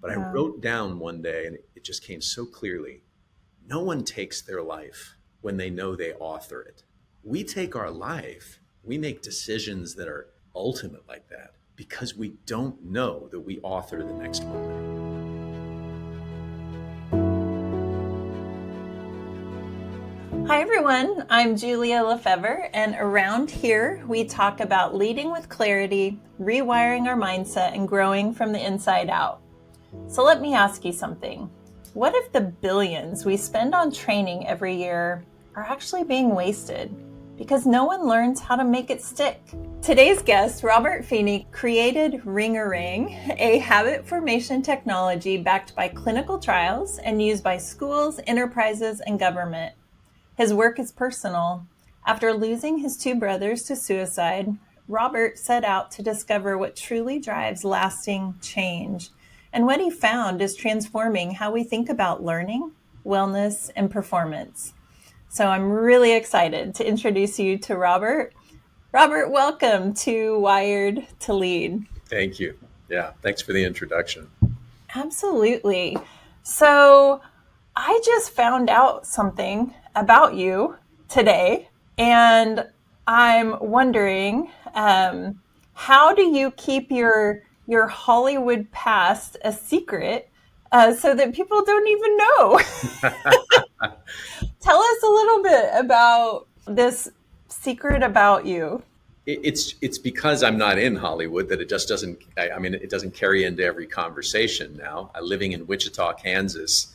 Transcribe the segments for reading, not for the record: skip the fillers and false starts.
But I Yeah. wrote down one day, and it just came so clearly, no one takes their life when they know they author it. We take our life, we make decisions that are ultimate like that because we don't know that we author the next moment. Hi, everyone. I'm Julia Lefevre, and around here we talk about leading with clarity, rewiring our mindset, and growing from the inside out. So let me ask you something. What if the billions we spend on training every year are actually being wasted because no one learns how to make it stick? Today's guest, Robert Feeney, created Ring-a-Ring, a habit formation technology backed by clinical trials and used by schools, enterprises, and government. His work is personal. After losing his two brothers to suicide, Robert set out to discover what truly drives lasting change. And what he found is transforming how we think about learning, wellness, and performance. So I'm really excited to introduce you to Robert. Robert, welcome to Wired to Lead. Thank you. Yeah, thanks for the introduction. Absolutely. So I just found out something about you today, and I'm wondering, how do you keep your Hollywood past a secret so that people don't even know? Tell us a little bit about this secret about you. It's because I'm not in Hollywood that it just doesn't. I mean, it doesn't carry into every conversation now. I'm living in Wichita, Kansas,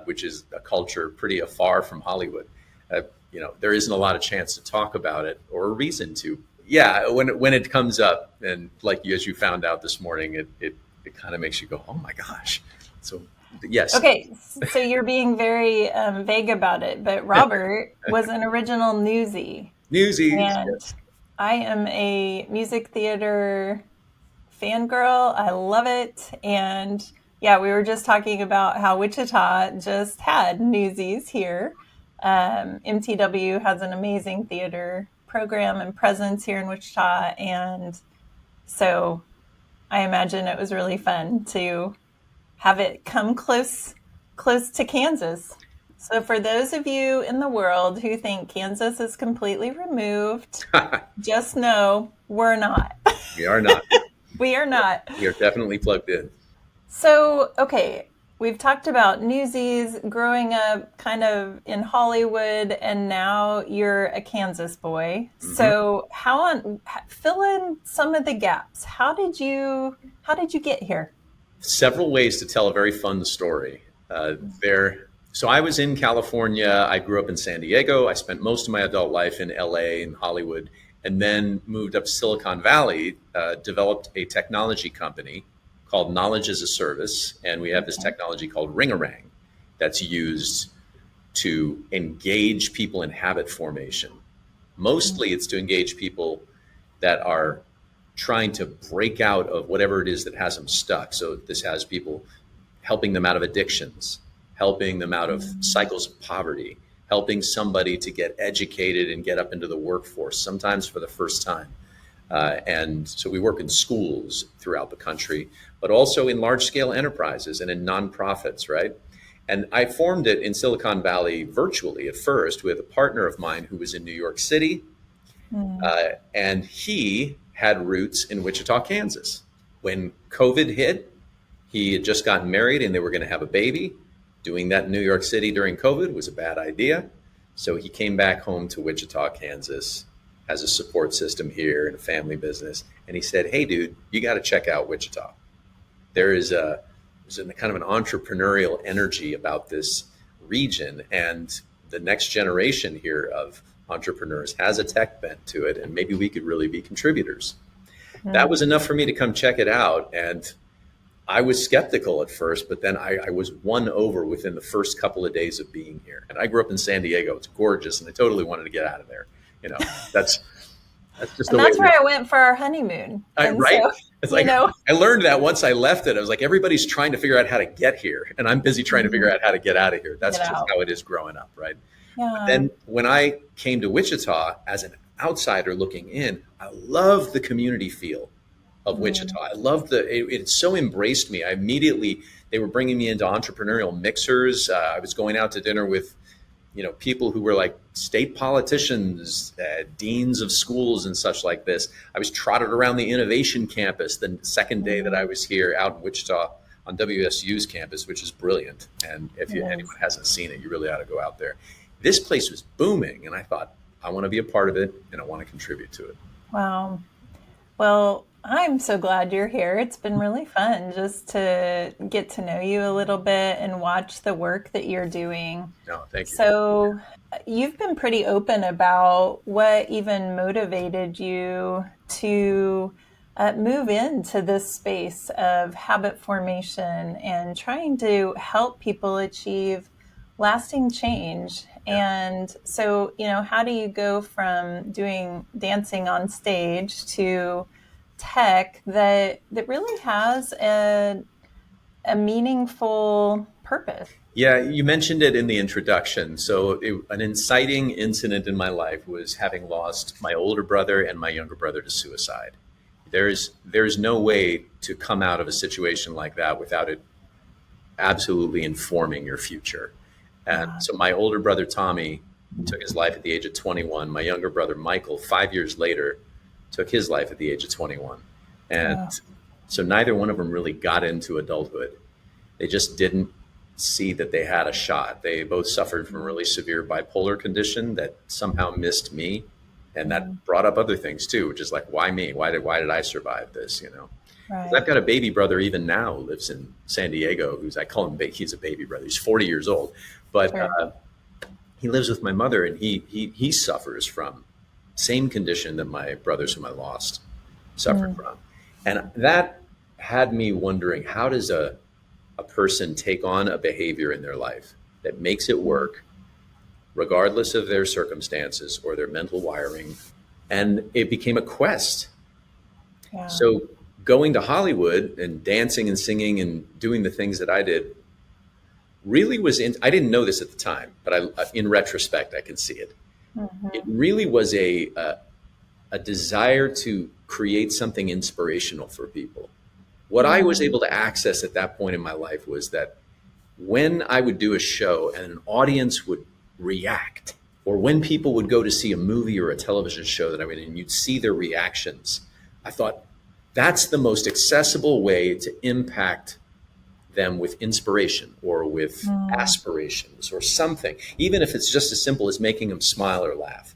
which is a culture pretty afar from Hollywood. There isn't a lot of chance to talk about it or a reason to. Yeah, when it comes up, and like you, as you found out this morning, it kind of makes you go, oh my gosh. So yes, Okay, so you're being very vague about it, but Robert was an original newsie. Newsies. And Yes. I am a music theater fangirl. I love it. And yeah, we were just talking about how Wichita just had Newsies here. MTW has an amazing theater program and presence here in Wichita. And so I imagine it was really fun to have it come close to Kansas. So for those of you in the world who think Kansas is completely removed, just know we're not. We are not. We are not. We are definitely plugged in. So, okay, we've talked about Newsies, growing up kind of in Hollywood, and now you're a Kansas boy. Mhm. So, fill in some of the gaps. How did you get here? Several ways to tell a very fun story. There. So I was in California. I grew up in San Diego. I spent most of my adult life in LA and Hollywood, and then moved up to Silicon Valley, developed a technology company called Knowledge as a Service. And we have this Okay. technology called Ring-a-Rang that's used to engage people in habit formation. Mostly it's to engage people that are trying to break out of whatever it is that has them stuck. So this has people helping them out of addictions, helping them out of cycles of poverty, helping somebody to get educated and get up into the workforce, sometimes for the first time. And so we work in schools throughout the country, but also in large scale enterprises and in nonprofits, right? And I formed it in Silicon Valley virtually at first with a partner of mine who was in New York City, Mm. and he had roots in Wichita, Kansas. When COVID hit, he had just gotten married and they were going to have a baby. Doing that in New York City during COVID was a bad idea. So he came back home to Wichita, Kansas, has a support system here and a family business. And he said, hey, dude, you got to check out Wichita. There's a kind of an entrepreneurial energy about this region. And the next generation here of entrepreneurs has a tech bent to it. And maybe we could really be contributors. That was enough for me to come check it out. And I was skeptical at first, but then I was won over within the first couple of days of being here. And I grew up in San Diego. It's gorgeous, and I totally wanted to get out of there. You know, that's that's just And the way that's it where is. I went for our honeymoon. And Right? so, It's you like know, I learned that once I left it. I was like, everybody's trying to figure out how to get here, and I'm busy trying to figure mhm, out how to get out of here. That's get just out. how it is growing up, right? But Yeah. then when I came to Wichita as an outsider looking in, I loved the community feel. of Mm. Wichita. I loved it so embraced me. They were bringing me into entrepreneurial mixers. I was going out to dinner with, people who were like state politicians, deans of schools and such like this. I was trotted around the innovation campus the second day that I was here out in Wichita on WSU's campus, which is brilliant. And if anyone Yes. hasn't seen it, you really ought to go out there. This place was booming, and I thought, I want to be a part of it and I want to contribute to it. Wow. Well, I'm so glad you're here. It's been really fun just to get to know you a little bit and watch the work that you're doing. No, thank you. So, you've been pretty open about what even motivated you to move into this space of habit formation and trying to help people achieve lasting change. Yeah. And so, how do you go from doing dancing on stage to tech that really has a meaningful purpose? Yeah, you mentioned it in the introduction. So, an inciting incident in my life was having lost my older brother and my younger brother to suicide. There's no way to come out of a situation like that without it absolutely informing your future. And Yeah. so, my older brother Tommy took his life at the age of 21. My younger brother Michael, 5 years later, took his life at the age of 21. And Oh, so, neither one of them really got into adulthood. They just didn't see that they had a shot. They both suffered from a really severe bipolar condition that somehow missed me. And that brought up other things too, which is like, why me? Why did I survive this? 'Cause I've right. got a baby brother even now who lives in San Diego, I call him, he's a baby brother. He's 40 years old, but Sure. he lives with my mother, and he suffers from same condition that my brothers whom I lost suffered Mm. from. And that had me wondering, how does a person take on a behavior in their life that makes it work regardless of their circumstances or their mental wiring? And it became a quest. Yeah. So going to Hollywood and dancing and singing and doing the things that I did really I didn't know this at the time, but in retrospect, I can see it. It Hmm. really was a desire to create something inspirational for people. What I was Mm. able to access at that point in my life was that when I would do a show and an audience would react, or when people would go to see a movie or a television show that I mean, and you'd see their reactions, I thought that's the most accessible way to impact them with inspiration or with Mm. aspirations or something, even if it's just as simple as making them smile or laugh.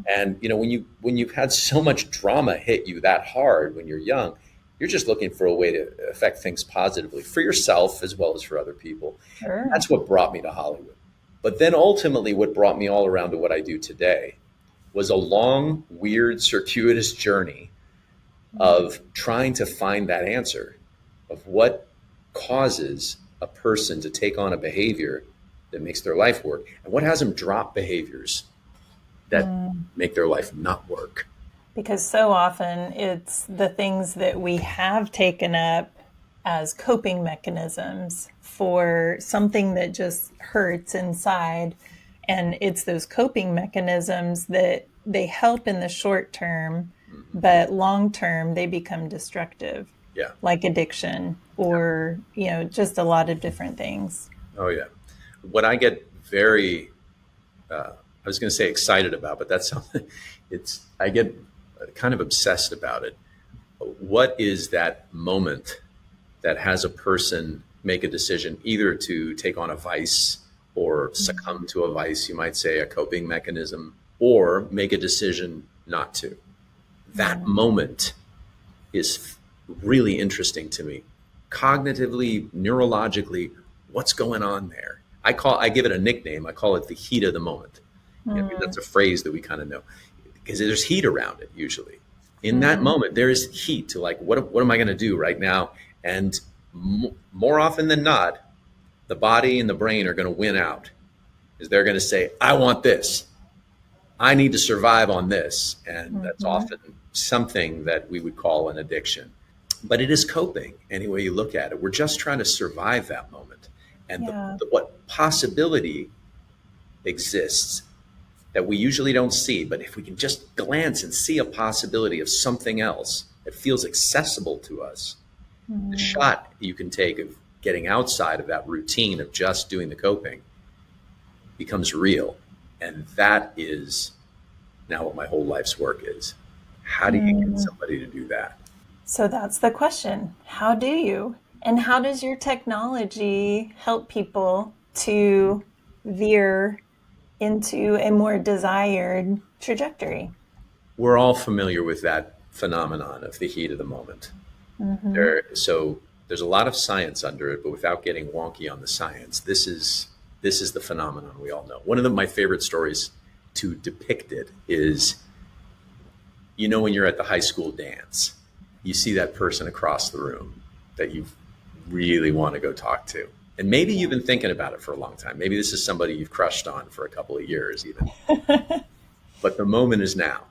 And when you've had so much drama hit you that hard when you're young, you're just looking for a way to affect things positively for yourself as well as for other people. Sure. That's what brought me to Hollywood. But then ultimately, what brought me all around to what I do today was a long, weird, circuitous journey of trying to find that answer of what causes a person to take on a behavior that makes their life work, and what has them drop behaviors that Mm. make their life not work. Because so often it's the things that we have taken up as coping mechanisms for something that just hurts inside. And it's those coping mechanisms that they help in the short term, but long term they become destructive, Yeah. like addiction or, just a lot of different things. Oh, yeah. What I get very, I was going to say excited about, but that's something, I get kind of obsessed about it. What is that moment that has a person make a decision either to take on a vice or succumb to a vice, you might say, a coping mechanism, or make a decision not to? That Mm. moment is really interesting to me. Cognitively, neurologically, what's going on there? I give it a nickname. I call it the heat of the moment. I mean, Mm. that's a phrase that we kind of know because there's heat around it usually. In that Mm. moment, there is heat to like, what am I going to do right now? And more often than not, the body and the brain are going to win out because they're going to say, I want this. I need to survive on this. And that's Mhm. often something that we would call an addiction. But it is coping any way you look at it. We're just trying to survive that moment. And Yeah. what possibility exists that we usually don't see. But if we can just glance and see a possibility of something else, that feels accessible to us, the Mm. shot you can take of getting outside of that routine of just doing the coping becomes real. And that is now what my whole life's work is. How do you get Mm. somebody to do that? So that's the question. How do you? And how does your technology help people to veer into a more desired trajectory? We're all familiar with that phenomenon of the heat of the moment. Hmm. So there's a lot of science under it, but without getting wonky on the science, this is the phenomenon we all know. One of my favorite stories to depict it is, when you're at the high school dance, you see that person across the room that you really want to go talk to. And maybe you've been thinking about it for a long time. Maybe this is somebody you've crushed on for a couple of years even. But the moment is now.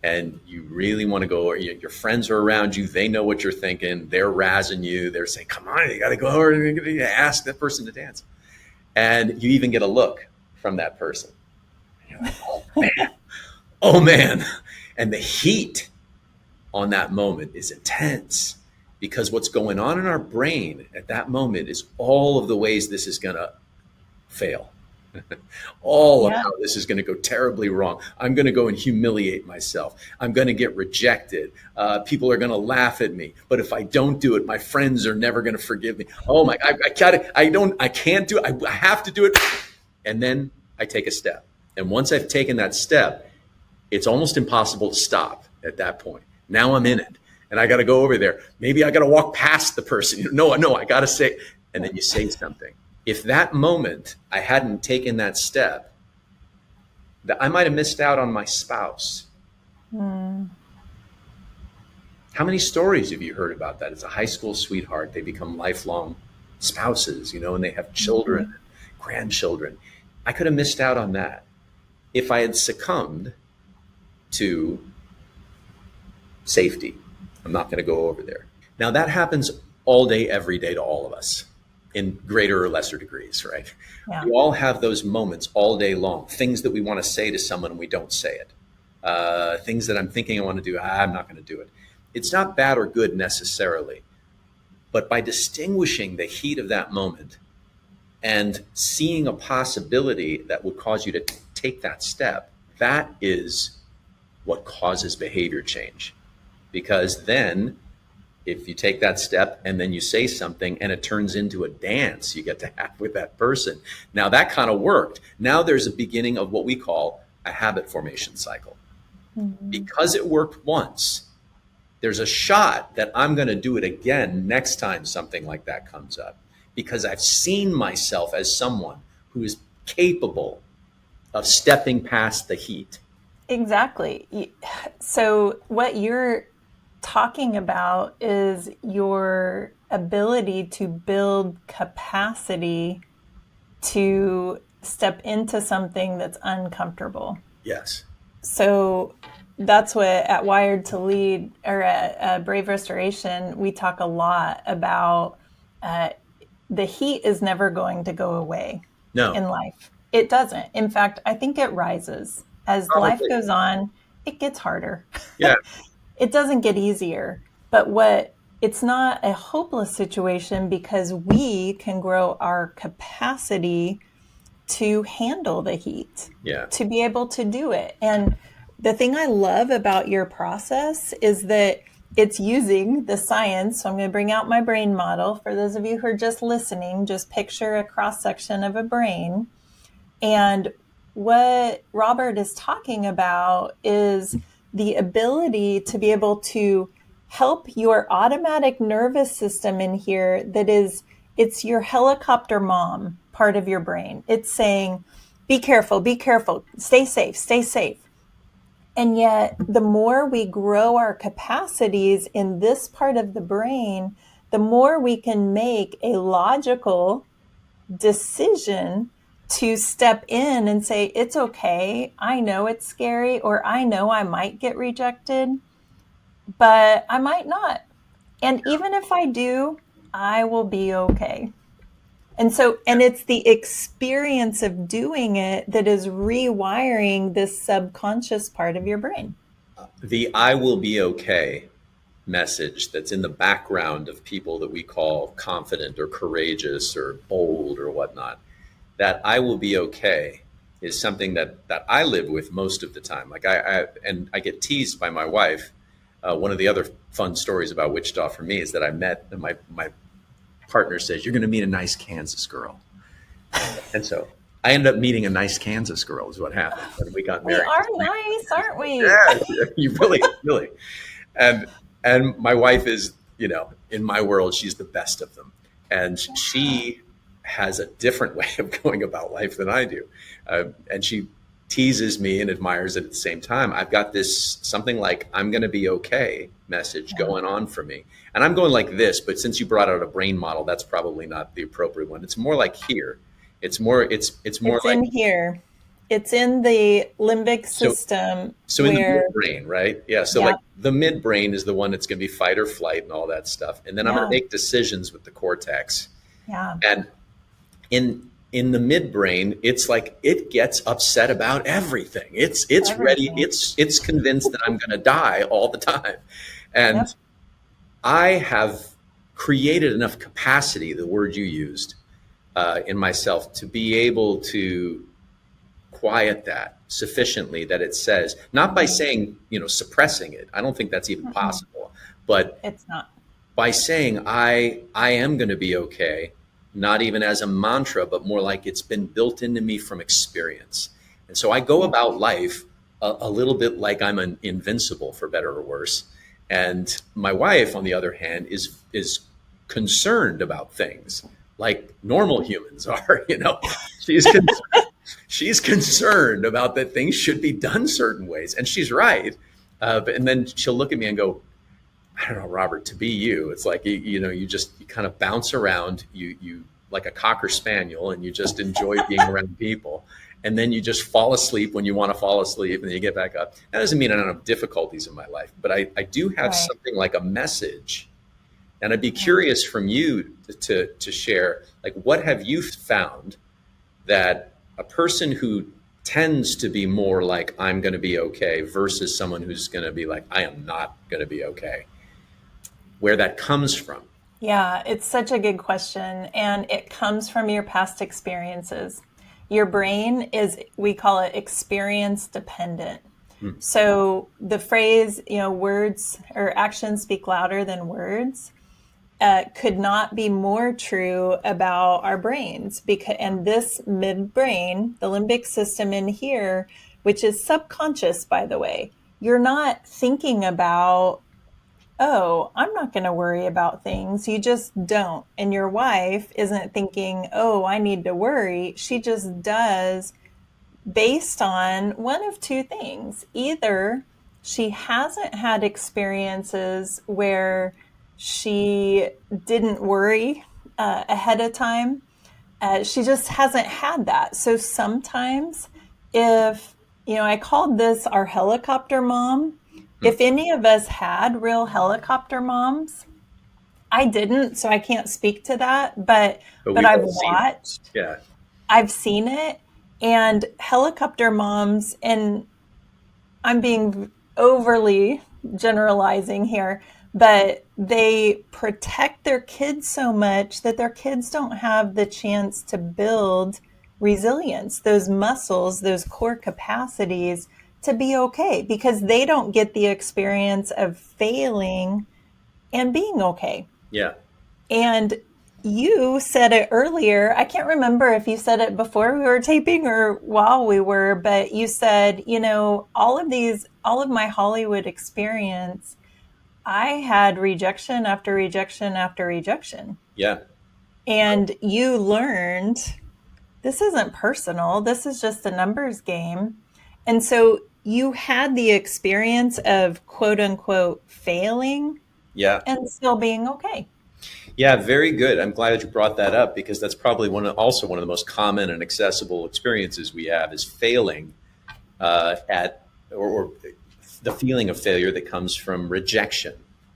And you really want to go, or your friends are around you. They know what you're thinking. They're razzing you. They're saying, come on, you got to go over and ask that person to dance. And you even get a look from that person. And you're like, oh, man. Oh, man. And the heat on that moment is intense because what's going on in our brain at that moment is all of the ways this is going to fail. All of Yeah. how this is going to go terribly wrong. I'm going to go and humiliate myself. I'm going to get rejected. People are going to laugh at me. But if I don't do it, my friends are never going to forgive me. Oh my! I gotta. I don't. I can't do it. I have to do it. And then I take a step. And once I've taken that step, it's almost impossible to stop at that point. Now I'm in it, and I got to go over there. Maybe I got to walk past the person. No, I got to say, and then you say something. If that moment I hadn't taken that step, that I might have missed out on my spouse. Mm. How many stories have you heard about that? It's a high school sweetheart. They become lifelong spouses, and they have children, Mhm. grandchildren. I could have missed out on that if I had succumbed to safety. I'm not going to go over there. Now, that happens all day, every day to all of us in greater or lesser degrees, right? Yeah. We all have those moments all day long, things that we want to say to someone and we don't say it. Things that I'm thinking I want to do, I'm not going to do it. It's not bad or good necessarily, but by distinguishing the heat of that moment and seeing a possibility that would cause you to take that step, that is what causes behavior change. Because then if you take that step and then you say something and it turns into a dance you get to have with that person, now that kind of worked. Now there's a beginning of what we call a habit formation cycle. Mhm. Because it worked once, there's a shot that I'm going to do it again next time something like that comes up, because I've seen myself as someone who is capable of stepping past the heat. Exactly. So, what you're talking about is your ability to build capacity to step into something that's uncomfortable. Yes. So, that's what at Wired to Lead or at Brave Restoration, we talk a lot about uh, the heat is never going to go away No. in life. It doesn't. In fact, I think it rises. As life Probably. goes on, it gets harder. Yeah. It doesn't get easier. But what it's not a hopeless situation because we can grow our capacity to handle the heat, Yeah. to be able to do it. And the thing I love about your process is that it's using the science. So I'm going to bring out my brain model. For those of you who are just listening, just picture a cross section of a brain. And what Robert is talking about is the ability to be able to help your automatic nervous system in here it's your helicopter mom part of your brain. It's saying, be careful, stay safe, stay safe. And yet, the more we grow our capacities in this part of the brain, the more we can make a logical decision to step in and say, it's okay. I know it's scary, or I know I might get rejected, but I might not. And even if I do, I will be okay. And it's the experience of doing it that is rewiring this subconscious part of your brain. The I will be okay message that's in the background of people that we call confident or courageous or bold or whatnot, that I will be okay is something that I live with most of the time. Like I get teased by my wife. One of the other fun stories about Wichita for me is that I met my partner says, "You're going to meet a nice Kansas girl," and so I ended up meeting a nice Kansas girl. Is what happened when we got We married. are nice, aren't we? Yeah, you really, and my wife is, in my world, she's the best of them, and she has a different way of going about life than I do, and she teases me and admires it at the same time. I've got this something like "I'm going to be okay" message going on for me, and I'm going like this. But since you brought out a brain model, that's probably not the appropriate one. It's more like here. It's more It's like in here. It's in the limbic so. system So in the where, midbrain, right? Yeah. So yeah, like the midbrain is the one that's going to be fight or flight and all that stuff, and then I'm going yeah, to make decisions with the cortex. yeah, And in the midbrain, it's like it gets upset about everything. It's ready. everything. It's convinced that I'm going to die all the time, and Yep. I have created enough capacity, the word you used, in myself to be able to quiet that sufficiently that it says, not by saying, suppressing it. I don't think that's even Mm-mm. possible, but It's not. by saying I am going to be okay, not even as a mantra, but more like it's been built into me from experience. And so I go Yeah. about life a little bit like I'm an invincible, for better or worse. And my wife, on the other hand, is concerned about things like normal humans are. She's she's concerned about that things should be done certain ways, and she's right. And then she'll look at me and go, "I don't know, Robert, to be you, it's like you kind of bounce around, you like a cocker spaniel, and you just enjoy being around people, and then you just fall asleep when you want to fall asleep, and then you get back up." That doesn't mean I don't have difficulties in my life, but I do have Right. something like a message, and I'd be Yeah. curious from you to share, like, what have you found that a person who tends to be more like "I'm going to be okay" versus someone who's going to be like "I am not going to be okay," where that comes from? Yeah, it's such a good question. And it comes from your past experiences. Your brain is, we call it experience dependent. Hmm. So the phrase, words or actions speak louder than words, could not be more true about our brains. And this midbrain, the limbic system in here, which is subconscious, by the way, you're not thinking about, oh, I'm not going to worry about things. You just don't. And your wife isn't thinking, oh, I need to worry. She just does, based on one of two things. Either she hasn't had experiences where she didn't worry ahead of time. She just hasn't had that. So sometimes, if, I called this our helicopter mom. Hmm. If any of us had real helicopter moms, I didn't, so I can't speak to that, But but we've I've all seen it. watched, Yeah. I've seen it, and helicopter moms, and I'm being overly generalizing here, but they protect their kids so much that their kids don't have the chance to build resilience, those muscles, those core capacities to be okay, because they don't get the experience of failing and being okay. Yeah. And you said it earlier. I can't remember if you said it before we were taping or while we were, but you said, all of my Hollywood experience, I had rejection after rejection after rejection. Yeah. And you learned this isn't personal, this is just a numbers game. And so you had the experience of quote unquote failing Yeah. and still being okay. Yeah, very good. I'm glad that you brought that up, because that's probably also one of the most common and accessible experiences we have is failing at or the feeling of failure that comes from rejection,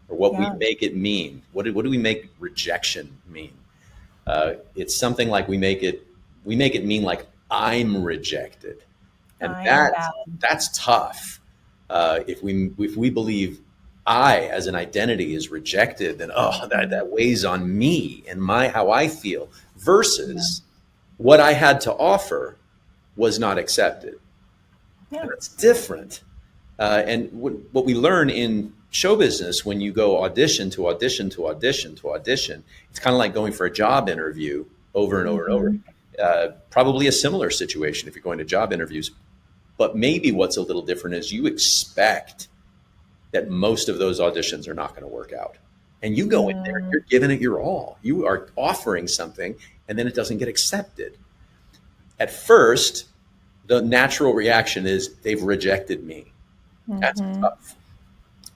or what we Yeah. make it mean. What do we make rejection mean? It's something like we make it mean like I'm rejected, and I am bad. that's tough. If we believe I as an identity is rejected, then that weighs on me and my how I feel, Yeah. versus what I had to offer was not accepted. Yeah. And that's different. And what we learn in show business, when you go audition to audition to audition to audition, it's kind of like going for a job interview over and over and over. Mm-hmm. Probably a similar situation if you're going to job interviews. But maybe what's a little different is you expect that most of those auditions are not going to work out. And you go in there, you're giving it your all. You are offering something, and then it doesn't get accepted. At first, the natural reaction is they've rejected me. That's Mm-hmm. tough.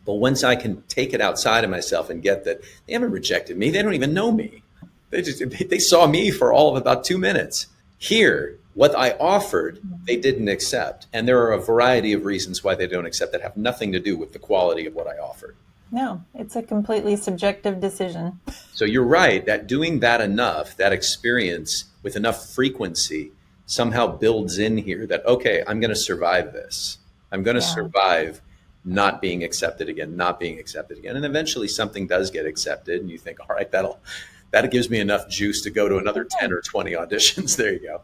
But once I can take it outside of myself and get that they haven't rejected me, they don't even know me. They saw me for all of about 2 minutes. Here, what I offered, they didn't accept. And there are a variety of reasons why they don't accept that have nothing to do with the quality of what I offered. No, it's a completely subjective decision. So you're right that doing that enough, that experience with enough frequency somehow builds in here that, okay, I'm going to survive this. I'm going to Yeah. survive not being accepted again, not being accepted again. And eventually something does get accepted and you think, all right, that gives me enough juice to go to another 10 or 20 auditions. There you go.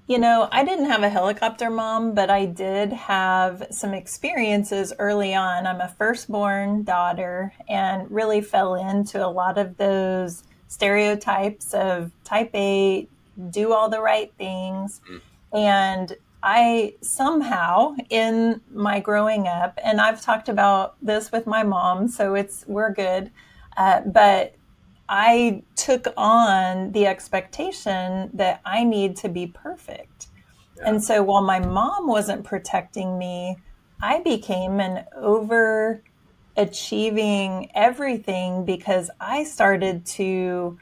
You know, I didn't have a helicopter mom, but I did have some experiences early on. I'm a firstborn daughter and really fell into a lot of those stereotypes of type A, do all the right things. And I somehow, in my growing up, and I've talked about this with my mom, so we're good. But I took on the expectation that I need to be perfect. Yeah. And so while my mom wasn't protecting me, I became an overachieving everything because I started to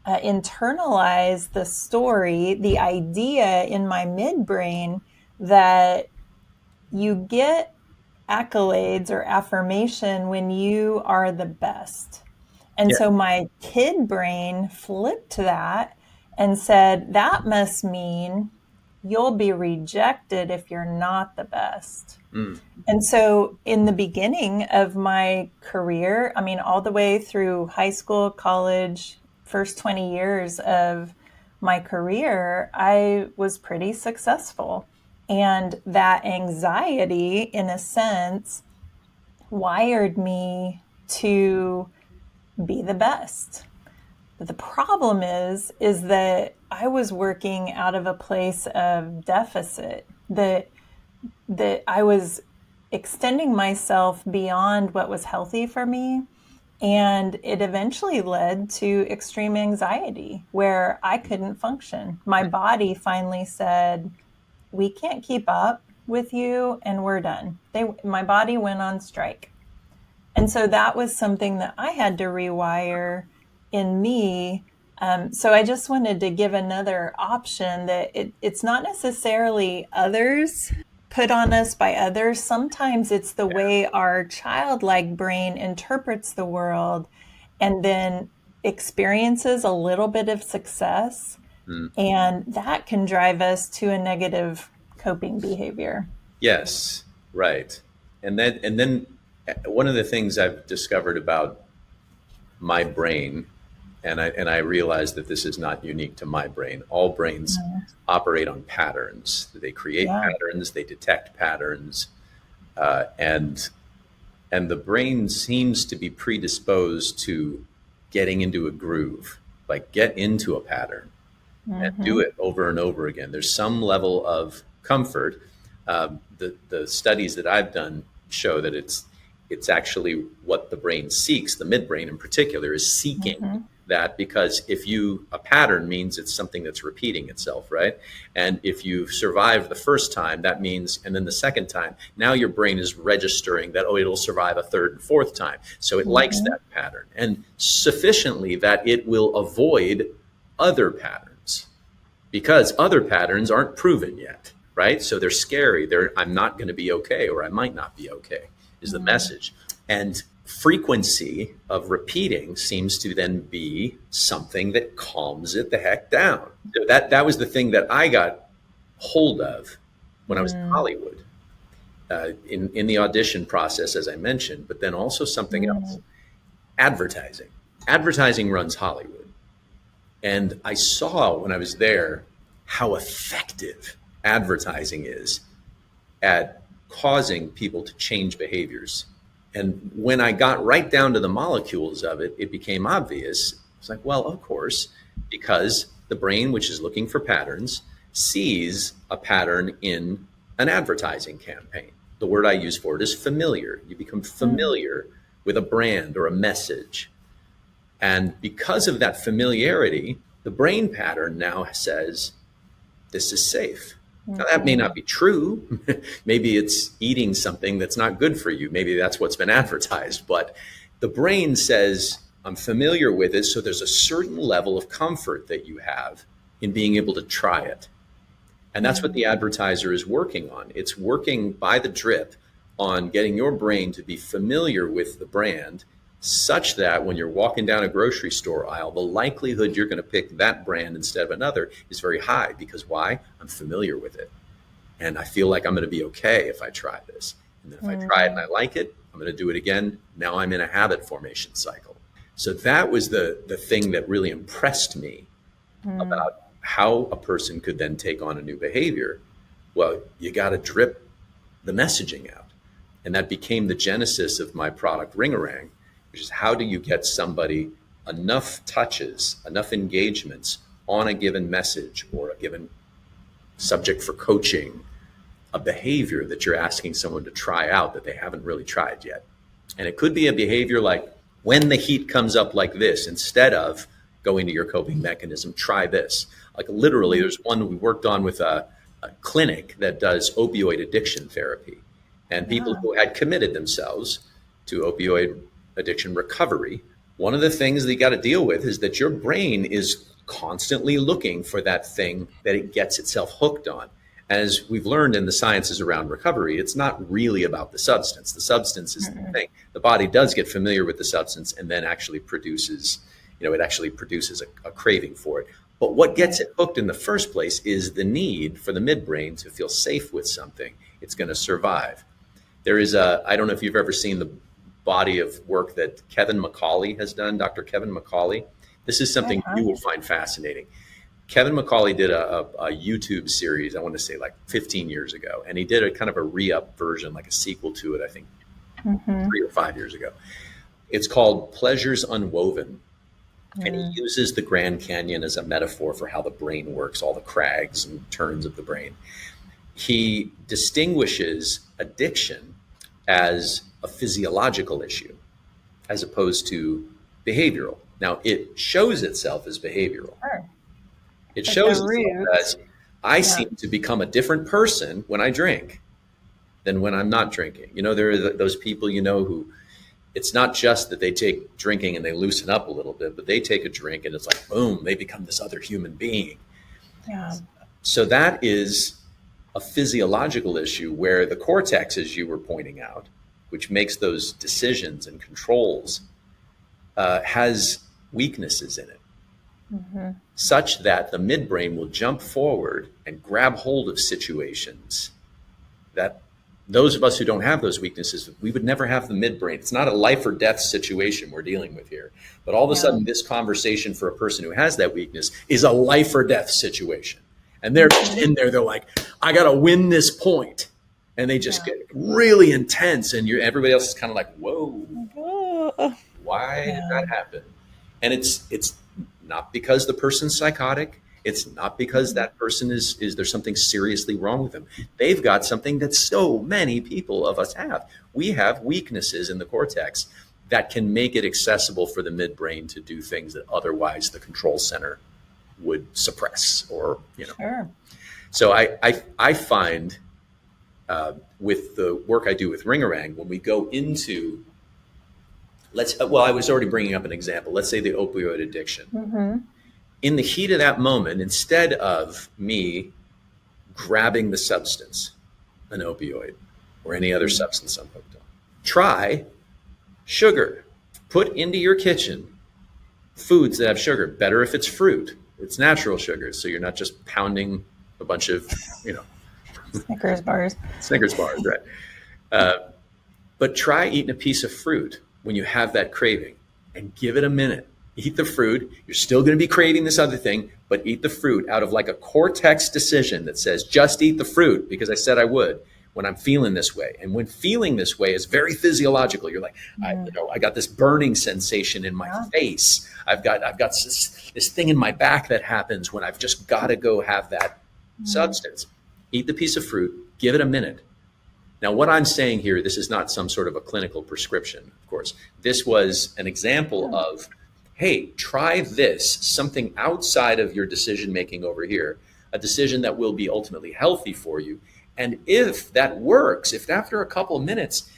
internalize the story, the idea in my midbrain that you get accolades or affirmation when you are the best. And Yeah. so my kid brain flipped that and said, that must mean you'll be rejected if you're not the best. Mm. And so in the beginning of my career, I mean, all the way through high school, college, first 20 years of my career, I was pretty successful. And that anxiety, in a sense, wired me to be the best. But the problem is that I was working out of a place of deficit, that I was extending myself beyond what was healthy for me. And it eventually led to extreme anxiety where I couldn't function. My body finally said, we can't keep up with you and we're done. My body went on strike. And so that was something that I had to rewire in me. So I just wanted to give another option that it's not necessarily others put on us by others. Sometimes it's the way our childlike brain interprets the world and then experiences a little bit of success. Mm. And that can drive us to a negative coping behavior. Yes, right. And then one of the things I've discovered about my brain, and I realize that this is not unique to my brain. All brains operate on patterns. They create Yeah. patterns. They detect patterns, and the brain seems to be predisposed to getting into a groove, like get into a pattern and do Mm-hmm. it over and over again. There's some level of comfort. The studies that I've done show that it's actually what the brain seeks. The midbrain in particular is seeking Mm-hmm. that, because a pattern means it's something that's repeating itself, right? And if you've survived the first time, that means, and then the second time, now your brain is registering that, it'll survive a third and fourth time. So it likes Mm-hmm. that pattern, and sufficiently that it will avoid other patterns, because other patterns aren't proven yet, right? So they're scary. I'm not going to be okay, or I might not be okay, is the message. And frequency of repeating seems to then be something that calms it the heck down. That was the thing that I got hold of when I was in Hollywood. in the audition process, as I mentioned, but then also something else, advertising. Advertising runs Hollywood. And I saw when I was there how effective advertising is at causing people to change behaviors. And when I got right down to the molecules of it, it became obvious. It's like, well, of course, because the brain, which is looking for patterns, sees a pattern in an advertising campaign. The word I use for it is familiar. You become familiar with a brand or a message. And because of that familiarity, the brain pattern now says, this is safe. Now, that may not be true. Maybe it's eating something that's not good for you. Maybe that's what's been advertised. But the brain says, I'm familiar with it. So there's a certain level of comfort that you have in being able to try it. And that's what the advertiser is working on. It's working by the drip on getting your brain to be familiar with the brand, such that when you're walking down a grocery store aisle, the likelihood you're going to pick that brand instead of another is very high. Because why? I'm familiar with it. And I feel like I'm going to be okay if I try this. And then if I try it and I like it, I'm going to do it again. Now I'm in a habit formation cycle. So that was the thing that really impressed me about how a person could then take on a new behavior. Well, you got to drip the messaging out. And that became the genesis of my product, Ringarang, which is how do you get somebody enough touches, enough engagements on a given message or a given subject for coaching, a behavior that you're asking someone to try out that they haven't really tried yet. And it could be a behavior like, when the heat comes up like this, instead of going to your coping mechanism, try this. Like literally, there's one we worked on with a clinic that does opioid addiction therapy. And people who had committed themselves to opioid addiction recovery, one of the things that you got to deal with is that your brain is constantly looking for that thing that it gets itself hooked on. As we've learned in the sciences around recovery, it's not really about the substance. The substance is the thing. The body does get familiar with the substance and then actually produces, it actually produces a craving for it. But what gets it hooked in the first place is the need for the midbrain to feel safe with something. It's going to survive. There is I don't know if you've ever seen the body of work that Kevin McCauley has done, Dr. Kevin McCauley. This is something you will find fascinating. Kevin McCauley did a YouTube series, I want to say like 15 years ago, and he did a kind of a re-up version, like a sequel to it, I think 3 or 5 years ago. It's called Pleasures Unwoven. And he uses the Grand Canyon as a metaphor for how the brain works, all the crags and turns of the brain. He distinguishes addiction as a physiological issue as opposed to behavioral. Now, it shows itself as behavioral. Sure. It shows itself as I seem to become a different person when I drink than when I'm not drinking. There are those people, who it's not just that they take drinking and they loosen up a little bit, but they take a drink and it's like, boom, they become this other human being. Yeah. So that is a physiological issue where the cortex, as you were pointing out, which makes those decisions and controls, has weaknesses in it. Such that the midbrain will jump forward and grab hold of situations that those of us who don't have those weaknesses, we would never have the midbrain. It's not a life or death situation we're dealing with here. But all of a sudden, this conversation for a person who has that weakness is a life or death situation. And they're just in there, they're like, I got to win this point. And they just get really intense. And everybody else is kind of like, whoa, why did that happen? And it's not because the person's psychotic. It's not because that person is there's something seriously wrong with them. They've got something that so many people of us have. We have weaknesses in the cortex that can make it accessible for the midbrain to do things that otherwise the control center would suppress or, Sure. So I find with the work I do with Ringarang, when we go into I was already bringing up an example. Let's say the opioid addiction. In the heat of that moment, instead of me grabbing the substance, an opioid or any other substance I'm hooked on, try sugar. Put into your kitchen foods that have sugar. Better if it's fruit. It's natural sugar, so you're not just pounding a bunch of, Snickers bars. Snickers bars, right? But try eating a piece of fruit when you have that craving and give it a minute. Eat the fruit. You're still going to be craving this other thing, but eat the fruit out of like a cortex decision that says, just eat the fruit because I said I would when I'm feeling this way. And when feeling this way is very physiological. You're like, I got this burning sensation in my face. I've got this thing in my back that happens when I've just got to go have that substance. Eat the piece of fruit, give it a minute. Now, what I'm saying here, this is not some sort of a clinical prescription, of course. This was an example of, hey, try this, something outside of your decision making over here, a decision that will be ultimately healthy for you. And if that works, if after a couple of minutes,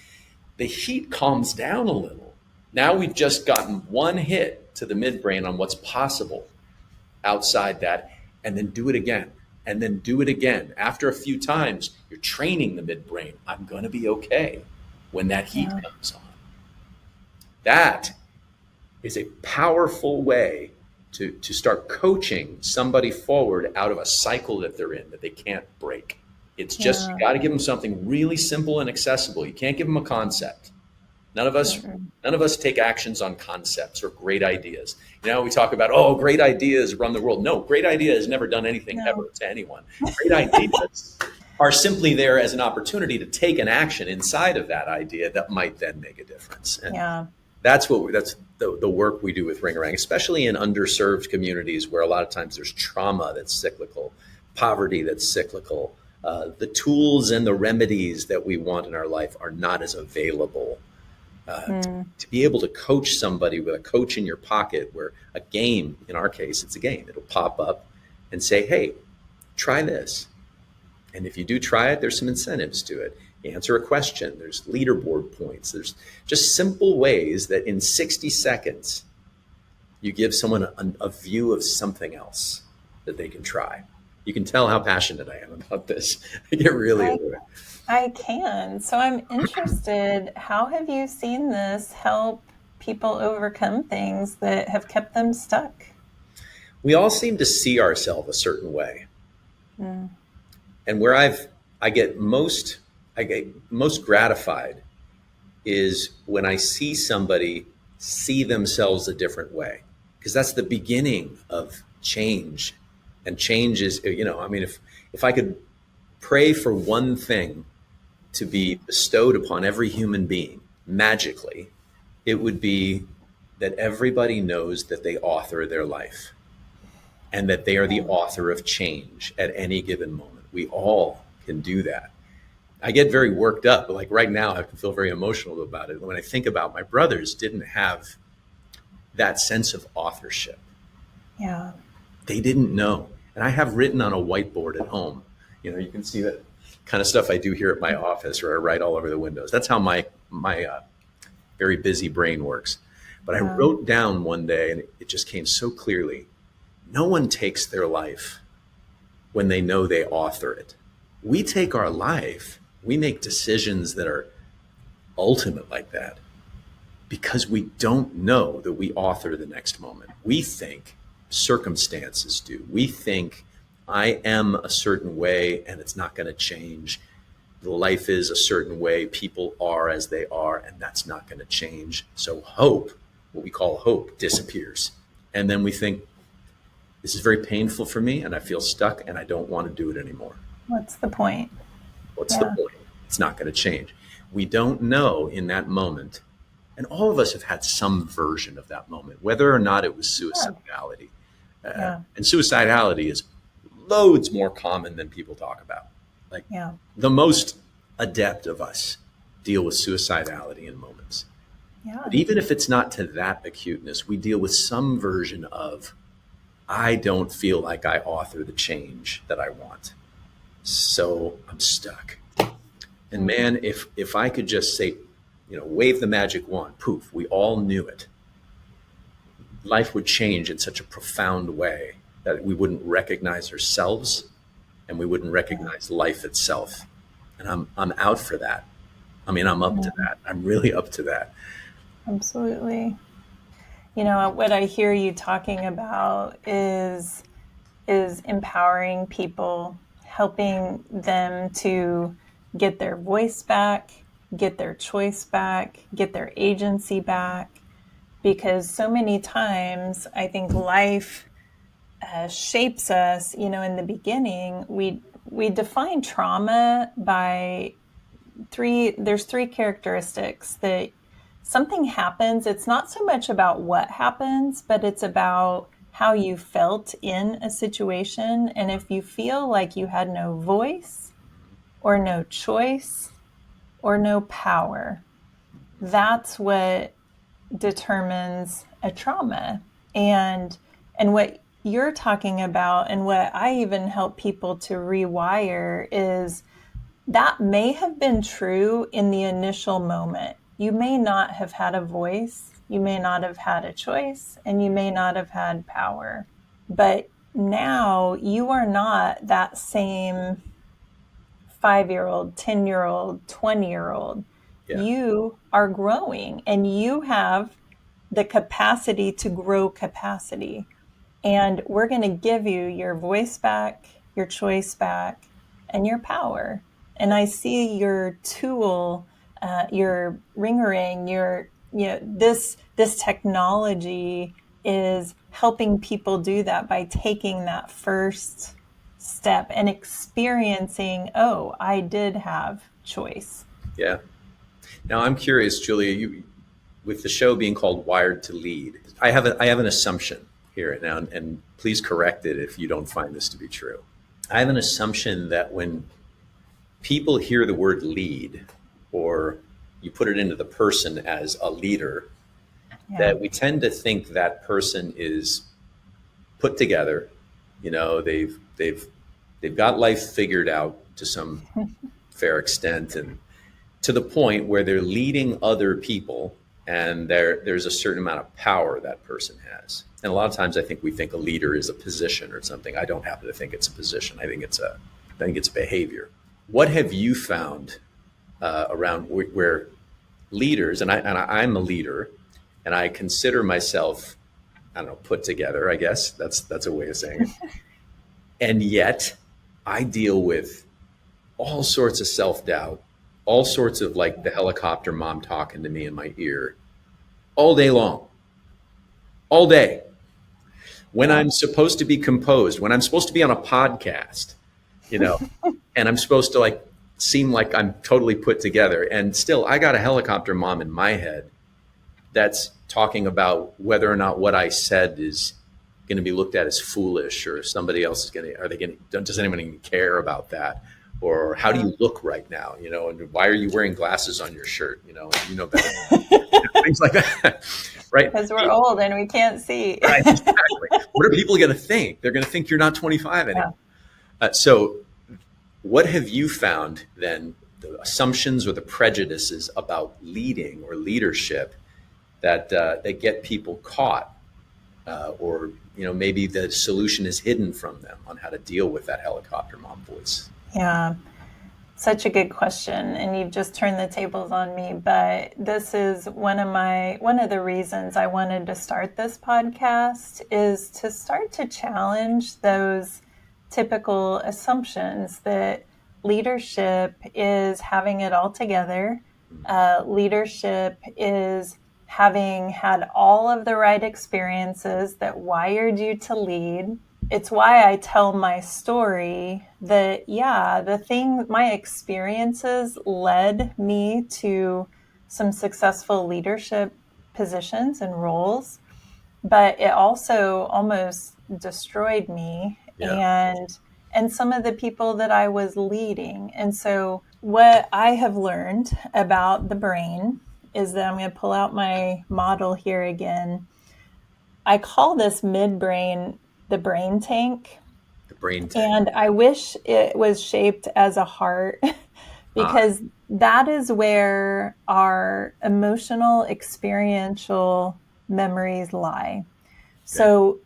the heat calms down a little, now we've just gotten one hit to the midbrain on what's possible outside that, and then do it again. And then do it again. After a few times, you're training the midbrain. I'm going to be okay when that heat comes on. That is a powerful way to start coaching somebody forward out of a cycle that they're in that they can't break. It's just, you got to give them something really simple and accessible. You can't give them a concept. None of us take actions on concepts or great ideas. You know, we talk about, oh, great ideas run the world. No, great idea has never done anything ever to anyone. Great ideas are simply there as an opportunity to take an action inside of that idea that might then make a difference. And that's the work we do with Ring Around, especially in underserved communities where a lot of times there's trauma that's cyclical, poverty that's cyclical. The tools and the remedies that we want in our life are not as available. To be able to coach somebody with a coach in your pocket, where a game, in our case, it's a game. It'll pop up and say, hey, try this. And if you do try it, there's some incentives to it. You answer a question. There's leaderboard points. There's just simple ways that in 60 seconds, you give someone a view of something else that they can try. You can tell how passionate I am about this. I get really into it. I can. So I'm interested, how have you seen this help people overcome things that have kept them stuck? We all seem to see ourselves a certain way. And where I get most gratified is when I see somebody see themselves a different way, because that's the beginning of change. And change is, I mean, if I could pray for one thing to be bestowed upon every human being magically, it would be that everybody knows that they author their life and that they are the author of change at any given moment. We all can do that. I get very worked up, like right now I can feel very emotional about it. When I think about my brothers didn't have that sense of authorship. Yeah. They didn't know. And I have written on a whiteboard at home. You can see that kind of stuff I do here at my office, where I write all over the windows. That's how my very busy brain works. But I wrote down one day, and it just came so clearly, no one takes their life when they know they author it. We take our life, we make decisions that are ultimate like that because we don't know that we author the next moment. We think circumstances do. We think I am a certain way and it's not going to change. Life is a certain way. People are as they are, and that's not going to change. So hope, what we call hope, disappears. And then we think, this is very painful for me and I feel stuck and I don't want to do it anymore. What's the point? What's the point? It's not going to change. We don't know in that moment. And all of us have had some version of that moment, whether or not it was suicidality. And suicidality is loads more common than people talk about. The most adept of us deal with suicidality in moments. But even if it's not to that acuteness, we deal with some version of, I don't feel like I author the change that I want. So I'm stuck. And man, if I could just say, wave the magic wand, poof, we all knew it. Life would change in such a profound way that we wouldn't recognize ourselves and we wouldn't recognize life itself. And I'm out for that. I mean, I'm up to that. I'm really up to that. Absolutely. What I hear you talking about is empowering people, helping them to get their voice back, get their choice back, get their agency back. Because so many times I think life shapes us. In the beginning, we define trauma by there's three characteristics that something happens. It's not so much about what happens, but it's about how you felt in a situation. And if you feel like you had no voice or no choice or no power, that's what determines a trauma. And what you're talking about, and what I even help people to rewire, is that may have been true in the initial moment. You may not have had a voice, you may not have had a choice, and you may not have had power. But now you are not that same 5-year-old, 10-year-old, 20-year-old. Yeah. You are growing, and you have the capacity to grow capacity. And we're going to give you your voice back, your choice back, and your power. And I see your tool, your ring, this technology is helping people do that by taking that first step and experiencing, oh, I did have choice. Yeah. Now I'm curious, Julia, with the show being called Wired to Lead, I have an assumption here now, and please correct it if you don't find this to be true. I have an assumption that when people hear the word lead, or you put it into the person as a leader, that we tend to think that person is put together. They've got life figured out to some fair extent, and to the point where they're leading other people, and there's a certain amount of power that person has. And a lot of times I think we think a leader is a position or something. I don't happen to think it's a position. I think it's behavior. What have you found around where leaders, and I'm a leader, and I consider myself, I don't know, put together, I guess that's a way of saying it. And yet I deal with all sorts of self-doubt, all sorts of like the helicopter mom talking to me in my ear all day long, all day. When I'm supposed to be composed, when I'm supposed to be on a podcast, and I'm supposed to like seem like I'm totally put together, and still I got a helicopter mom in my head that's talking about whether or not what I said is going to be looked at as foolish, or somebody else is does anyone even care about that? Or how do you look right now? And why are you wearing glasses on your shirt? Better. Things like that, right? Because we're old and we can't see. Right, exactly. What are people going to think? They're going to think you're not 25 anymore. Yeah. So what have you found then, the assumptions or the prejudices about leading or leadership that get people caught, or maybe the solution is hidden from them on how to deal with that helicopter mom voice? Yeah, such a good question. And you've just turned the tables on me. But this is one of the reasons I wanted to start this podcast, is to start to challenge those typical assumptions that leadership is having it all together. Leadership is having had all of the right experiences that wired you to lead. It's why I tell my story that, my experiences led me to some successful leadership positions and roles, but it also almost destroyed me and some of the people that I was leading. And so what I have learned about the brain is that, I'm going to pull out my model here again. I call this midbrain the brain tank. The brain tank. And I wish it was shaped as a heart, because that is where our emotional, experiential memories lie. So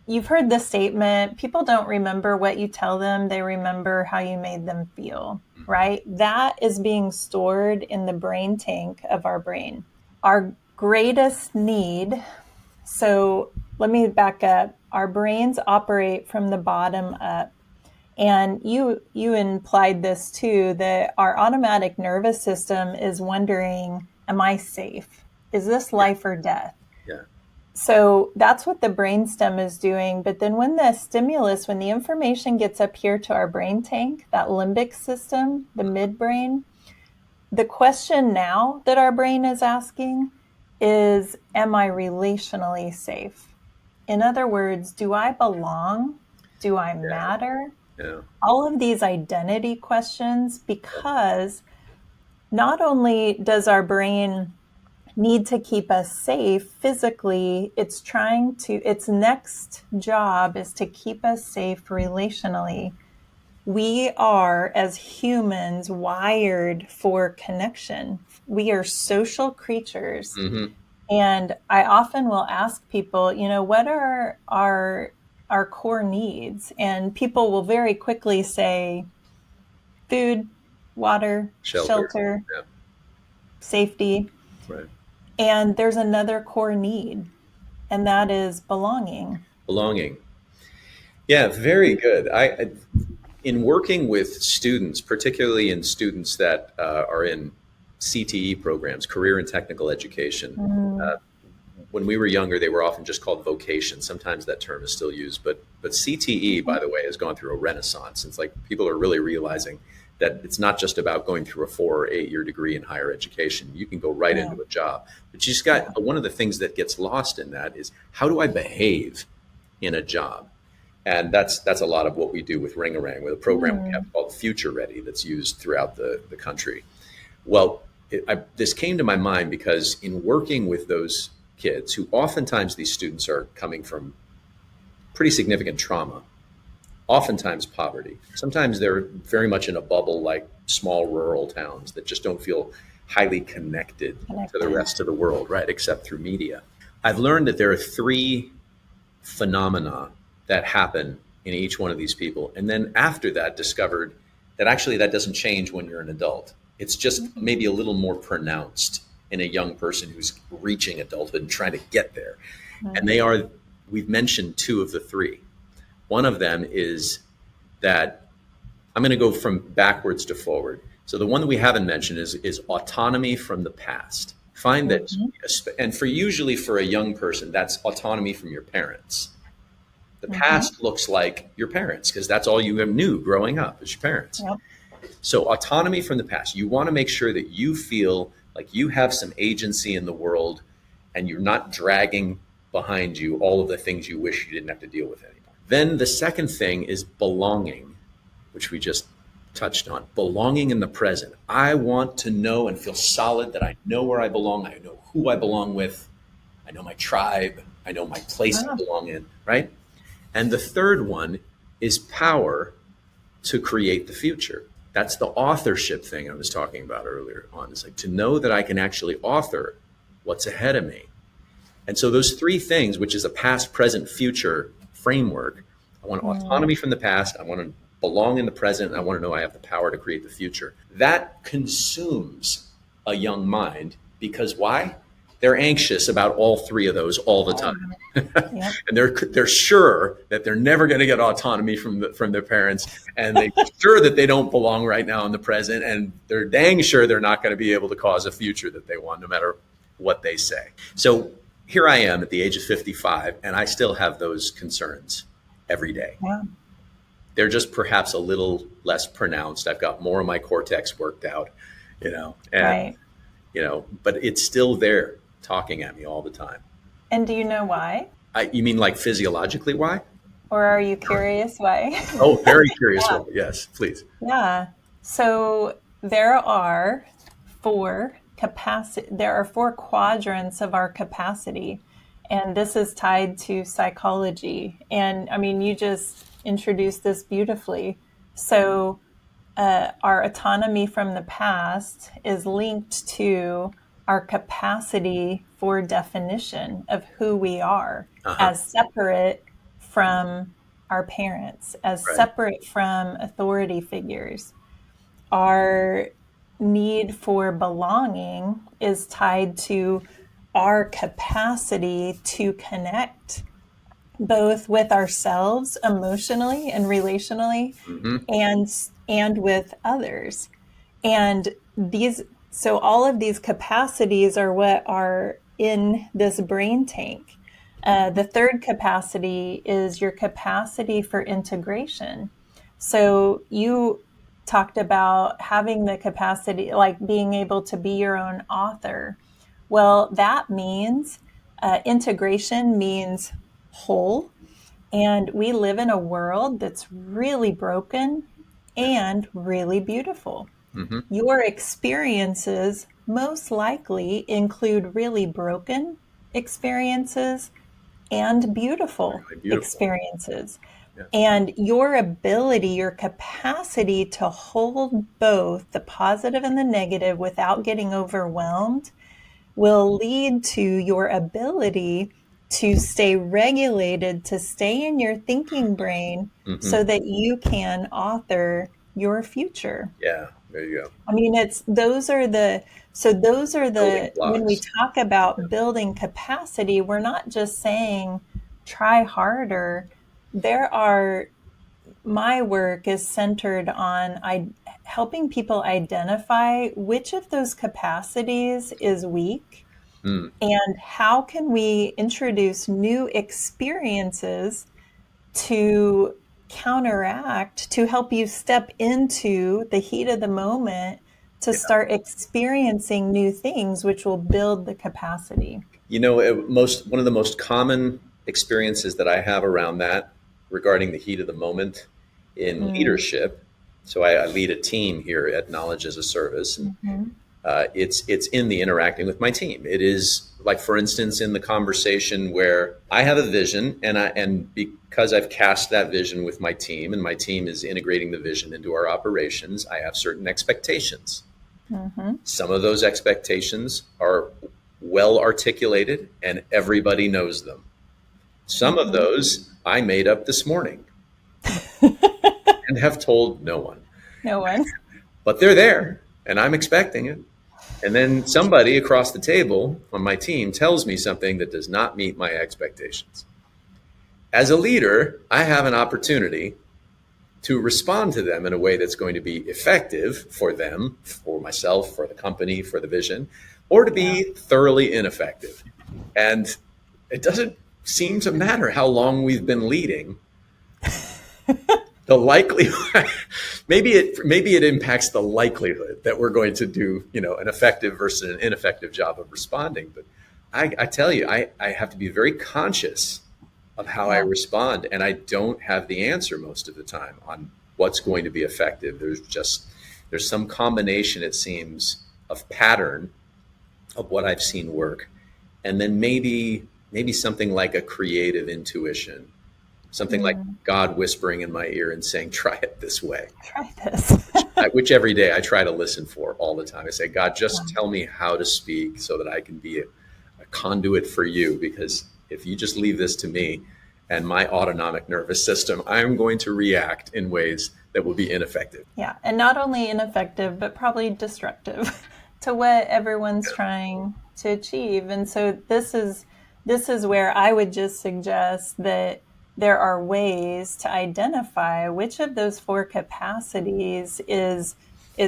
you've heard the statement, people don't remember what you tell them, they remember how you made them feel, right? That is being stored in the brain tank of our brain. Our greatest need, so let me back up. Our brains operate from the bottom up. And you implied this too, that our automatic nervous system is wondering, am I safe? Is this Yeah. life or death? Yeah. So that's what the brainstem is doing. But then when the stimulus, when the information gets up here to our brain tank, that limbic system, the midbrain, the question now that our brain is asking is, am I relationally safe? In other words, do I belong? Do I Yeah. matter? Yeah. All of these identity questions, because not only does our brain need to keep us safe physically, its next job is to keep us safe relationally. We are, as humans, wired for connection. We are social creatures. Hmm. And I often will ask people, what are our core needs? And people will very quickly say food, water, Shelter. shelter, Yeah. safety. Right. And there's another core need, and that is belonging. Belonging. Yeah, very good. In working with students, particularly in students that are in CTE programs, career and technical education, Mm, when we were younger, they were often just called vocation. Sometimes that term is still used, but CTE, mhm. by the way, has gone through a renaissance. It's like people are really realizing that it's not just about going through a 4 or 8 year degree in higher education. You can go right Yeah, into a job, but you just yeah. got one of the things that gets lost in that is how do I behave in a job? And that's a lot of what we do with Ringarang, with a program we have Mm, called Future Ready that's used throughout the country. Well, this came to my mind because in working with those kids, who oftentimes these students are coming from pretty significant trauma, oftentimes poverty. Sometimes they're very much in a bubble like small rural towns that just don't feel highly connected to the connected. rest of the world, right, except through media. I've learned that there are three phenomena that happen in each one of these people. And then after that, discovered that actually that doesn't change when you're an adult. It's just Mm, maybe a little more pronounced in a young person who's reaching adulthood and trying to get there. And mm, they are, we've mentioned two of the three. One of them is that I'm going to go from backwards to forward. So the one that we haven't mentioned is autonomy from the past. Find that, mhm, and for usually for a young person, that's autonomy from your parents. The mhm. past looks like your parents because that's all you knew growing up is your parents. Yep. So autonomy from the past. You want to make sure that you feel like you have some agency in the world and you're not dragging behind you all of the things you wish you didn't have to deal with anymore. Then the second thing is belonging, which we just touched on. Belonging in the present. I want to know and feel solid that I know where I belong. I know who I belong with. I know my tribe. I know my place I Ah, belong in, right? And the third one is power to create the future. That's the authorship thing I was talking about earlier on. It's like to know that I can actually author what's ahead of me. And so those three things, which is a past, present, future framework, I want mm, autonomy from the past. I want to belong in the present. And I want to know I have the power to create the future. That consumes a young mind because why? They're anxious about all three of those all the all time. of it. Yep. And they're sure that they're never going to get autonomy from their parents, and they're sure that they don't belong right now in the present, and they're dang sure they're not going to be able to cause a future that they want, no matter what they say. So here I am at the age of 55, and I still have those concerns every day. Yeah. They're just perhaps a little less pronounced. I've got more of my cortex worked out, and Right. but it's still there, talking at me all the time. And do you know why? You mean like physiologically? Why? Or are you curious why? Oh, very curious. Yeah. One. Yes, please. Yeah. So there are four quadrants of our capacity. And this is tied to psychology. And I mean, you just introduced this beautifully. So our autonomy from the past is linked to our capacity for definition of who we are Uh huh. as separate from our parents, as Right. separate from authority figures. Our need for belonging is tied to our capacity to connect both with ourselves emotionally and relationally, Hmm. and with others. And these, so all of these capacities are what are in this brain tank. The third capacity is your capacity for integration. So you talked about having the capacity, like being able to be your own author. Well, that means integration means whole. And we live in a world that's really broken Yeah. and really beautiful. Hmm. Your experiences most likely include really broken experiences and beautiful Really beautiful. experiences. Yes. And your ability, your capacity to hold both the positive and the negative without getting overwhelmed will lead to your ability to stay regulated, to stay in your thinking brain Hmm. so that you can author your future. Yeah. There you go. I mean, it's those are Building when we blocks. talk about building capacity, we're not just saying try harder. There are My work is centered on helping people identify which of those capacities is weak Mm. and how can we introduce new experiences to counteract, to help you step into the heat of the moment to Yeah. start experiencing new things, which will build the capacity. One of the most common experiences that I have around that regarding the heat of the moment in Mm, leadership. So I lead a team here at Knowledge as a Service, and mhm, it's in the interacting with my team. It is like, for instance, in the conversation where I have a vision, and because I've cast that vision with my team, and my team is integrating the vision into our operations, I have certain expectations. mhm, Some of those expectations are well articulated and everybody knows them. Some of mhm. those I made up this morning and have told no one, No one. but they're there and I'm expecting it. And then somebody across the table on my team tells me something that does not meet my expectations. As a leader, I have an opportunity to respond to them in a way that's going to be effective for them, for myself, for the company, for the vision, or to Yeah. be thoroughly ineffective. And it doesn't seem to matter how long we've been leading. The likelihood, maybe it impacts the likelihood that we're going to do, an effective versus an ineffective job of responding. But I tell you, I have to be very conscious of how I Yeah. respond, and I don't have the answer most of the time on what's going to be effective. There's some combination, it seems, of pattern of what I've seen work, and then maybe something like a creative intuition, something like Mm. God whispering in my ear and saying, "Try it this way," Try this. which every day I try to listen for all the time. I say, God, just tell me how to speak so that I can be a conduit for you. Because if you just leave this to me and my autonomic nervous system, I'm going to react in ways that will be ineffective. Yeah, and not only ineffective, but probably destructive to what everyone's trying to achieve. And so this is where I would just suggest that there are ways to identify which of those four capacities is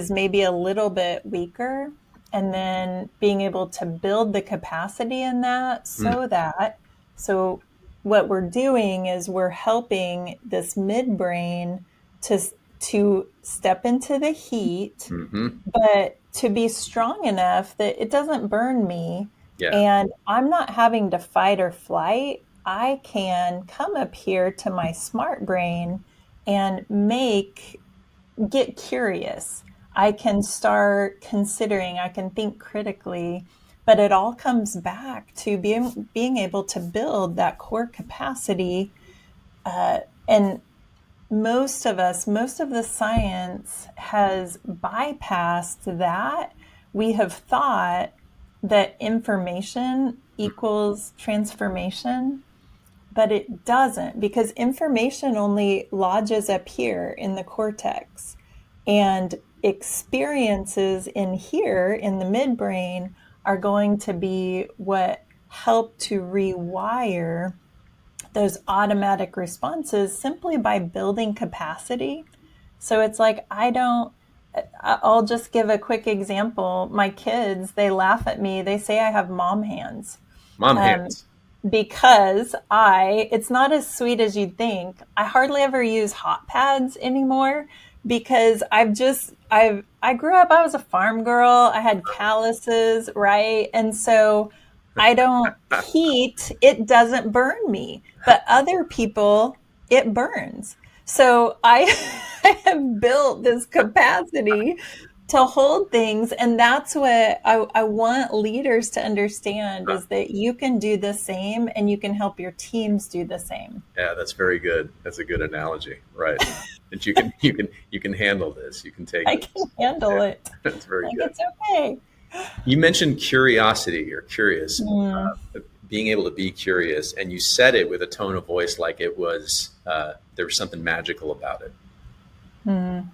maybe a little bit weaker, and then being able to build the capacity in that Mm. so what we're doing is we're helping this midbrain to step into the heat, Hmm. but to be strong enough that it doesn't burn me Yeah. and I'm not having to fight or flight. I can come up here to my smart brain and get curious. I can start considering, I can think critically, but it all comes back to being able to build that core capacity. And most of the science has bypassed that. We have thought that information equals transformation, but it doesn't, because information only lodges up here in the cortex. And experiences in here in the midbrain are going to be what help to rewire those automatic responses simply by building capacity. So it's like, I'll just give a quick example. My kids, they laugh at me. They say I have mom hands. Mom Um, hands. because it's not as sweet as you'd think. I hardly ever use hot pads anymore because I grew up, I was a farm girl. I had calluses, right? And so I don't heat, it doesn't burn me, but other people, it burns. So I have built this capacity to hold things. And that's what I want leaders to understand is that you can do the same and you can help your teams do the same. Yeah, that's very good. That's a good analogy, right? That you can handle this. You can take I this. can handle Yeah, it. that's very Like good. it's okay. You mentioned curiosity or curious, Mm, being able to be curious, and you said it with a tone of voice like it was there was something magical about it. mm.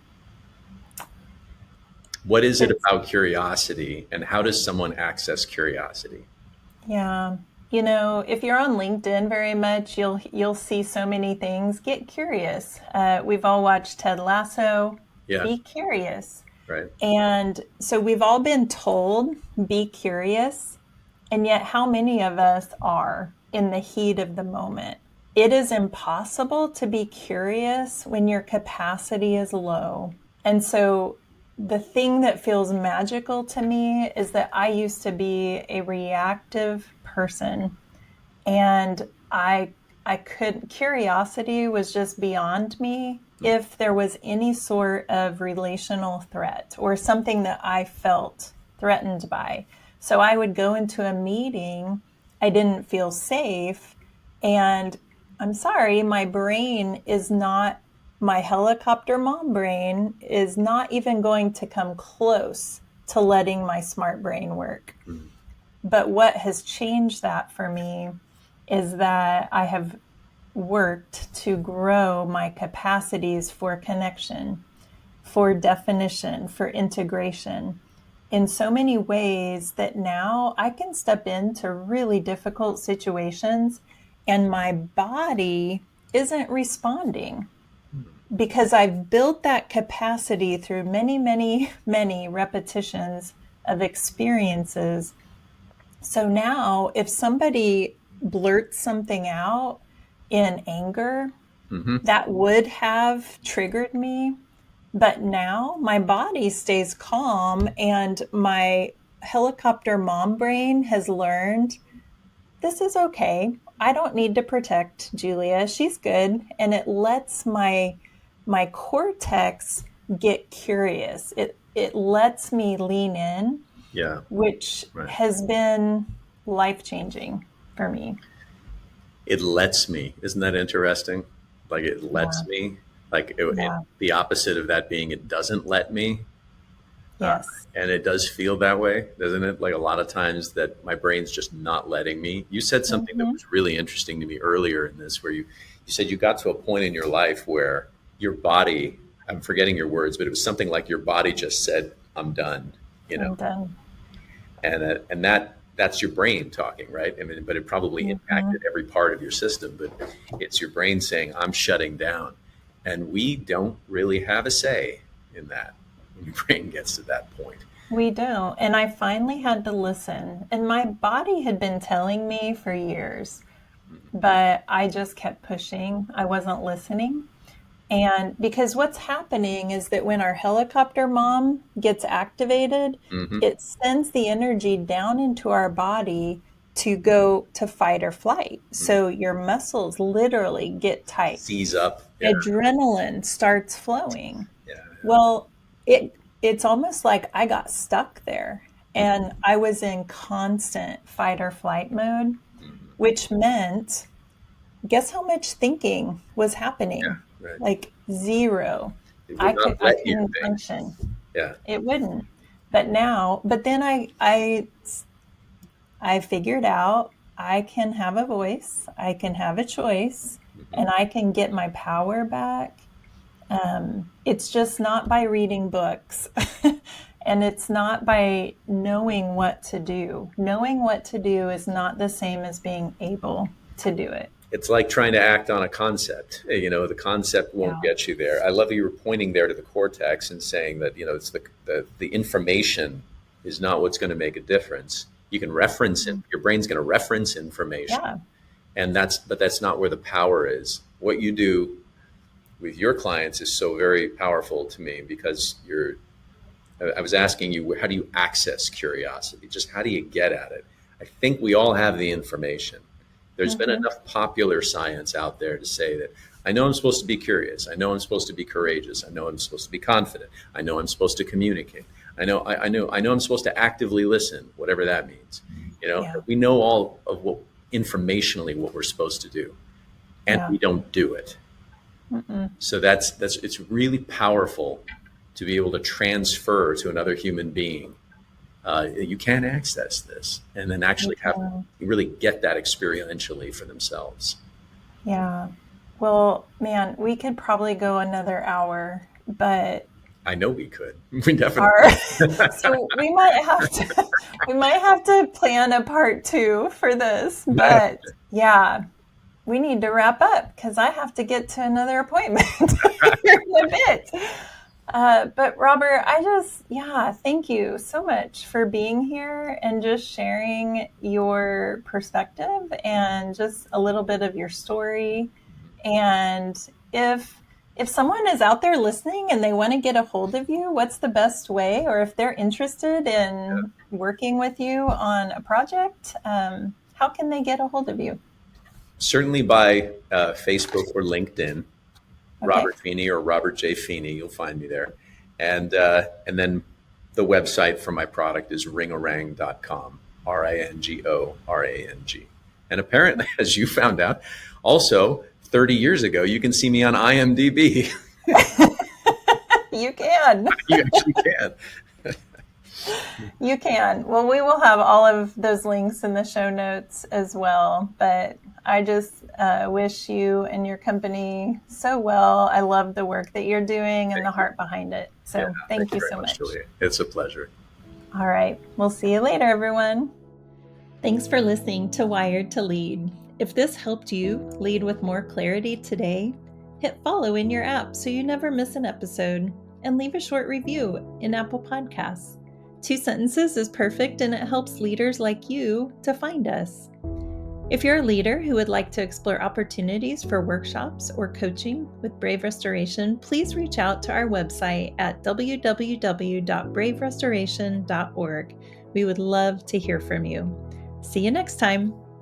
What is it It's about curiosity, and how does someone access curiosity? Yeah. If you're on LinkedIn very much, you'll see so many things. Get curious. We've all watched Ted Lasso. Yeah, Be curious. right. And so we've all been told, be curious. And yet, how many of us are in the heat of the moment? It is impossible to be curious when your capacity is low. And so the thing that feels magical to me is that I used to be a reactive person and I could curiosity was just beyond me if there was any sort of relational threat or something that I felt threatened by. So I would go into a meeting, I didn't feel safe, and I'm sorry, my helicopter mom brain is not even going to come close to letting my smart brain work. Mhm. But what has changed that for me is that I have worked to grow my capacities for connection, for definition, for integration in so many ways that now I can step into really difficult situations and my body isn't responding because I've built that capacity through many, many, many repetitions of experiences. So now, if somebody blurts something out in anger, Hmm. that would have triggered me. But now my body stays calm, and my helicopter mom brain has learned this is okay. I don't need to protect Julia. She's good. And it lets my cortex get curious. It lets me lean in, Yeah, which right. has been life changing for me. It lets me. Isn't that interesting? Like it lets Yeah. me. Like Yeah. the opposite of that being it doesn't let me. Uh, Yes. and it does feel that way, doesn't it? Like a lot of times that my brain's just not letting me. You said something that Hmm. was really interesting to me earlier in this, where you said you got to a point in your life where your body, I'm forgetting your words, but it was something like your body just said, I'm done, you know, I'm done. and that's your brain talking, right? I mean, but it probably Hmm. impacted every part of your system, but it's your brain saying, I'm shutting down. And we don't really have a say in that when your brain gets to that point. We don't. And I finally had to listen. And my body had been telling me for years, but I just kept pushing. I wasn't listening. And because what's happening is that when our helicopter mom gets activated, Hmm. it sends the energy down into our body to go to fight or flight. So your muscles literally get tight. Seize up. Yeah, Adrenaline starts flowing. yeah. Well, it's almost like I got stuck there and I was in constant fight or flight mode, Mhm. which meant guess how much thinking was Yeah, happening? right. Like zero. It would not I let you couldn't think. function. Yeah. It wouldn't. But then I figured out I can have a voice, I can have a choice, Hmm. and I can get my power back. It's just not by reading books. And it's not by knowing what to do. Knowing what to do is not the same as being able to do it. it's like trying to act on a concept. The concept won't get you there. I love you were pointing there to the cortex and saying that, it's the information is not what's going to make a difference. You can reference it. Your brain's going to reference information. But that's not where the power is. What you do with your clients is so very powerful to me, because I was asking you, how do you access curiosity? Just how do you get at it? I think we all have the information. There's been enough popular science out there to say that I know I'm supposed to be curious. I know I'm supposed to be courageous. I know I'm supposed to be confident. I know I'm supposed to communicate. I know I'm supposed to actively listen, whatever that means. We know all of what informationally what we're supposed to do, and we don't do it. So it's really powerful to be able to transfer to another human being. You can access this and then actually really get that experientially for themselves. Yeah. Well, man, we could probably go another hour, but I know we could. We definitely. So we might have to plan a part 2 for this. But yeah, we need to wrap up because I have to get to another appointment here in a bit. But Robert, thank you so much for being here and just sharing your perspective and just a little bit of your story. And if someone is out there listening and they want to get a hold of you, what's the best way? Or if they're interested in working with you on a project, how can they get a hold of you? Certainly by Facebook or LinkedIn. Robert Feeney or Robert J. Feeney, you'll find me there. And then the website for my product is ringorang.com, RINGORANG. And apparently, as you found out, also 30 years ago, you can see me on IMDb. You can. You actually can. You can. Well, we will have all of those links in the show notes as well. But I just wish you and your company so well. I love the work that you're doing and the heart behind it. So thank you so much. Julia. It's a pleasure. All right. We'll see you later, everyone. Thanks for listening to Wired to Lead. If this helped you lead with more clarity today, hit follow in your app so you never miss an episode, and leave a short review in Apple Podcasts. 2 sentences is perfect, and it helps leaders like you to find us. If you're a leader who would like to explore opportunities for workshops or coaching with Brave Restoration, please reach out to our website at www.braverestoration.org. We would love to hear from you. See you next time.